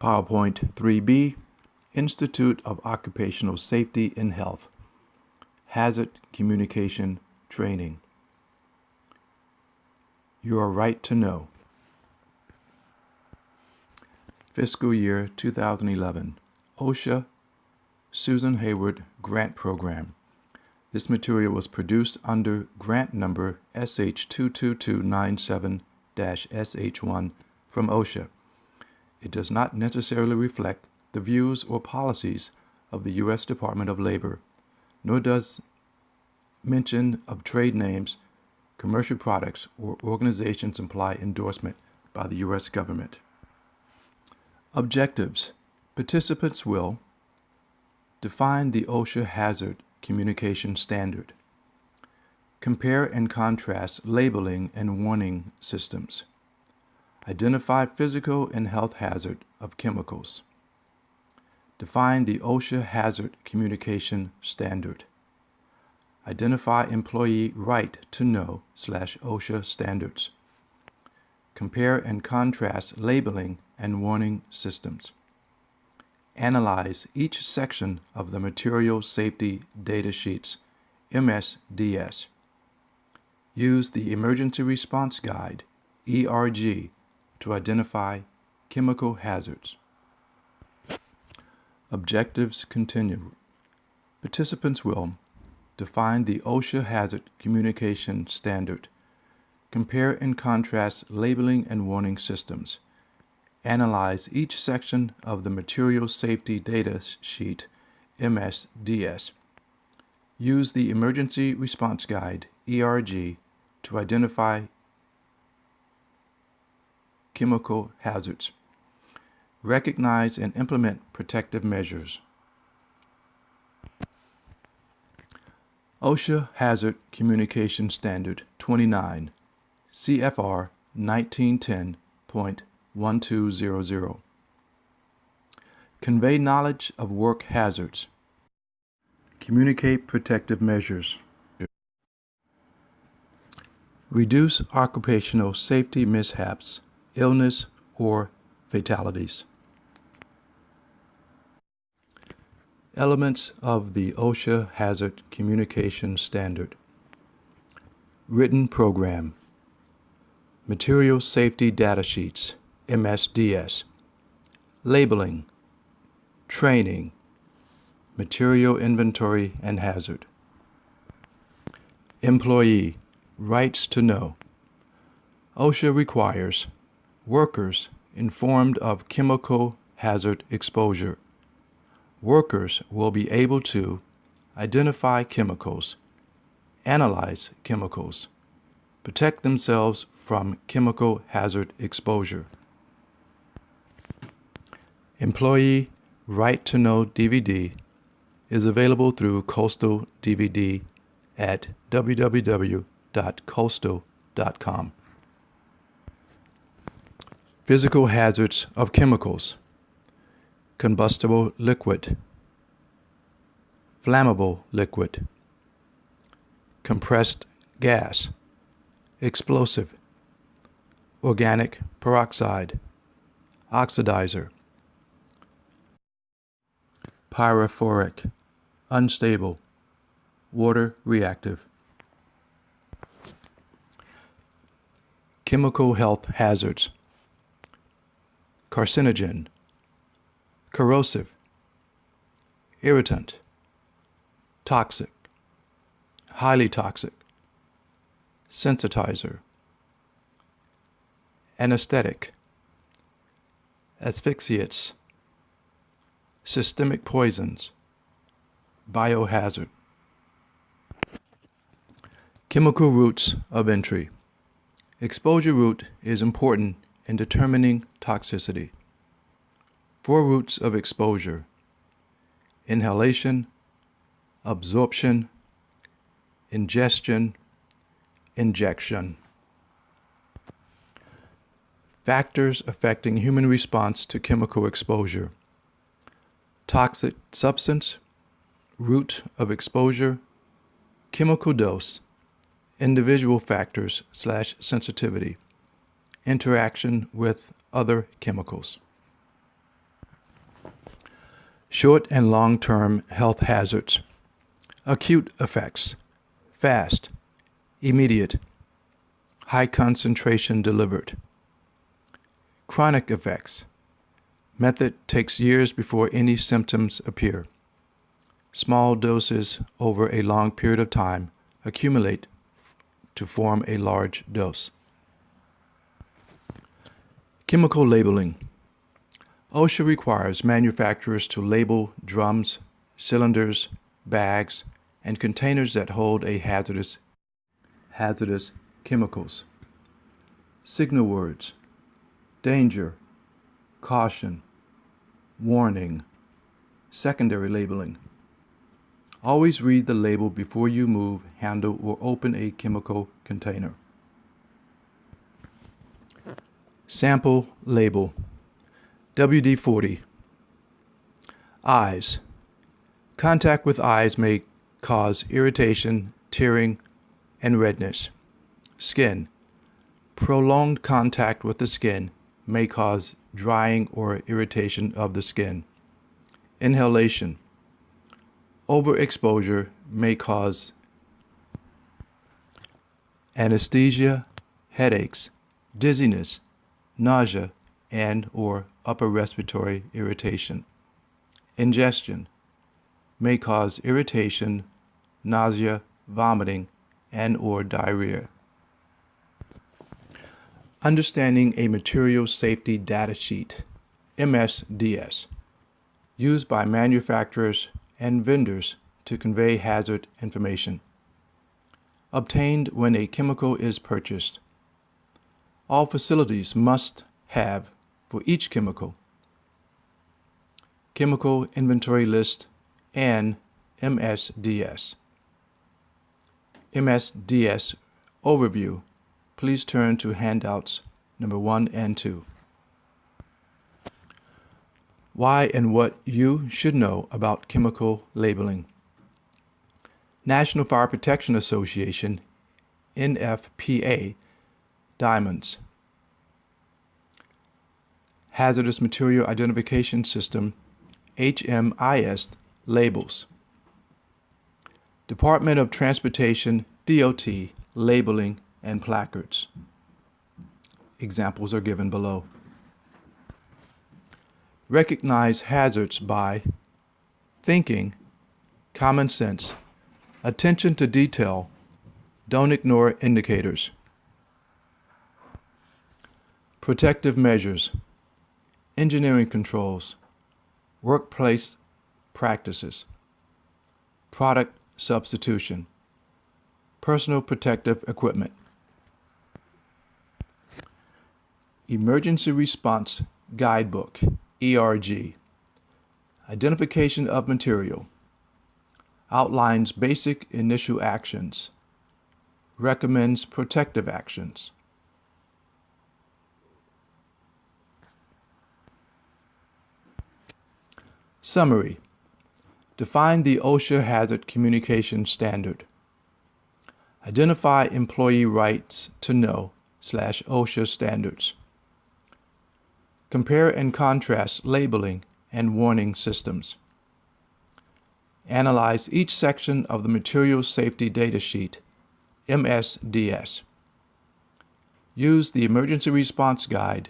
PowerPoint 3B, Institute of Occupational Safety and Health, Hazard Communication Training. Your right to know. Fiscal year 2011, OSHA Susan Hayward Grant Program. This material was produced under grant number SH22297-SH1 from OSHA. It does not necessarily reflect the views or policies of the U.S. Department of Labor, nor does mention of trade names, commercial products, or organizations imply endorsement by the U.S. government. Objectives. Participants will define the OSHA Hazard Communication Standard, compare and contrast labeling and warning systems, identify physical and health hazard of chemicals, define the OSHA Hazard Communication Standard, identify employee right to know /OSHA standards, compare and contrast labeling and warning systems, analyze each section of the Material Safety Data Sheets, MSDS, use the Emergency Response Guide, ERG, to identify chemical hazards. Objectives continue. Participants will define the OSHA Hazard Communication Standard, compare and contrast labeling and warning systems, analyze each section of the Material Safety Data Sheet, MSDS, use the Emergency Response Guide, ERG, to identify chemical hazards, recognize and implement protective measures. OSHA Hazard Communication Standard 29, CFR 1910.1200. Convey knowledge of work hazards. Communicate protective measures. Reduce occupational safety mishaps, illness, or fatalities. Elements of the OSHA Hazard Communication Standard. Written program. Material Safety Data Sheets, MSDS. Labeling. Training. Material Inventory and Hazard. Employee rights to know. OSHA requires workers informed of chemical hazard exposure. Workers will be able to identify chemicals, analyze chemicals, protect themselves from chemical hazard exposure. Employee Right to Know DVD is available through Coastal DVD at www.coastal.com. Physical hazards of chemicals. Combustible liquid, flammable liquid, compressed gas, explosive, organic peroxide, oxidizer, pyrophoric, unstable, water reactive. Chemical health hazards. Carcinogen, corrosive, irritant, toxic, highly toxic, sensitizer, anesthetic, asphyxiates, systemic poisons, biohazard. Chemical routes of entry. Exposure route is important in determining toxicity. 4 routes of exposure: inhalation, absorption, ingestion, injection. Factors affecting human response to chemical exposure. Toxic substance, route of exposure, chemical dose, individual factors / sensitivity, interaction with other chemicals. Short and long-term health hazards. Acute effects. Fast. Immediate. High concentration delivered. Chronic effects. Method takes years before any symptoms appear. Small doses over a long period of time accumulate to form a large dose. Chemical labeling. OSHA requires manufacturers to label drums, cylinders, bags, and containers that hold a hazardous chemicals. Signal words: danger, caution, warning. Secondary labeling. Always read the label before you move, handle, or open a chemical container. Sample label. WD-40. Eyes. Contact with eyes may cause irritation, tearing, and redness. Skin. Prolonged contact with the skin may cause drying or irritation of the skin. Inhalation. Overexposure may cause anesthesia, headaches, dizziness, nausea, and/or upper respiratory irritation. Ingestion may cause irritation, nausea, vomiting, and/or diarrhea. Understanding a material safety data sheet, MSDS, used by manufacturers and vendors to convey hazard information. Obtained when a chemical is purchased. All facilities must have, for each chemical inventory list and MSDS. MSDS overview. Please turn to handouts number 1 and 2. Why and what you should know about chemical labeling. National Fire Protection Association, NFPA, diamonds. Hazardous Material Identification System, HMIS, labels. Department of Transportation, DOT, labeling and placards. Examples are given below. Recognize hazards by thinking, common sense, attention to detail, don't ignore indicators. Protective measures, engineering controls, workplace practices, product substitution, personal protective equipment. Emergency Response Guidebook, ERG. Identification of material. Outlines basic initial actions. Recommends protective actions. Summary. Define the OSHA Hazard Communication Standard. Identify employee rights to know /OSHA standards. Compare and contrast labeling and warning systems. Analyze each section of the Material Safety Data Sheet, MSDS. Use the Emergency Response Guide,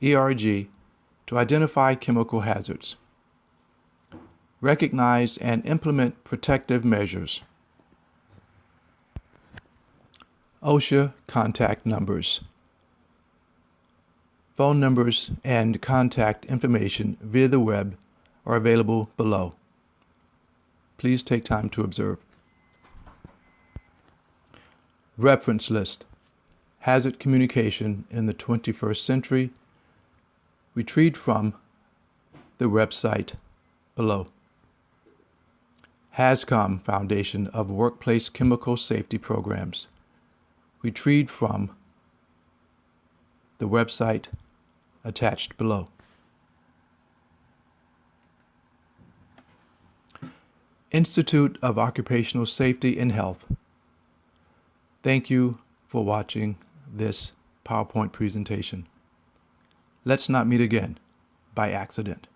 ERG, to identify chemical hazards. Recognize and implement protective measures. OSHA contact numbers. Phone numbers and contact information via the web are available below. Please take time to observe. Reference list. Hazard communication in the 21st century. Retrieved from the website below. Hazcom Foundation of Workplace Chemical Safety Programs. Retrieved from the website attached below. Institute of Occupational Safety and Health. Thank you for watching this PowerPoint presentation. Let's not meet again by accident.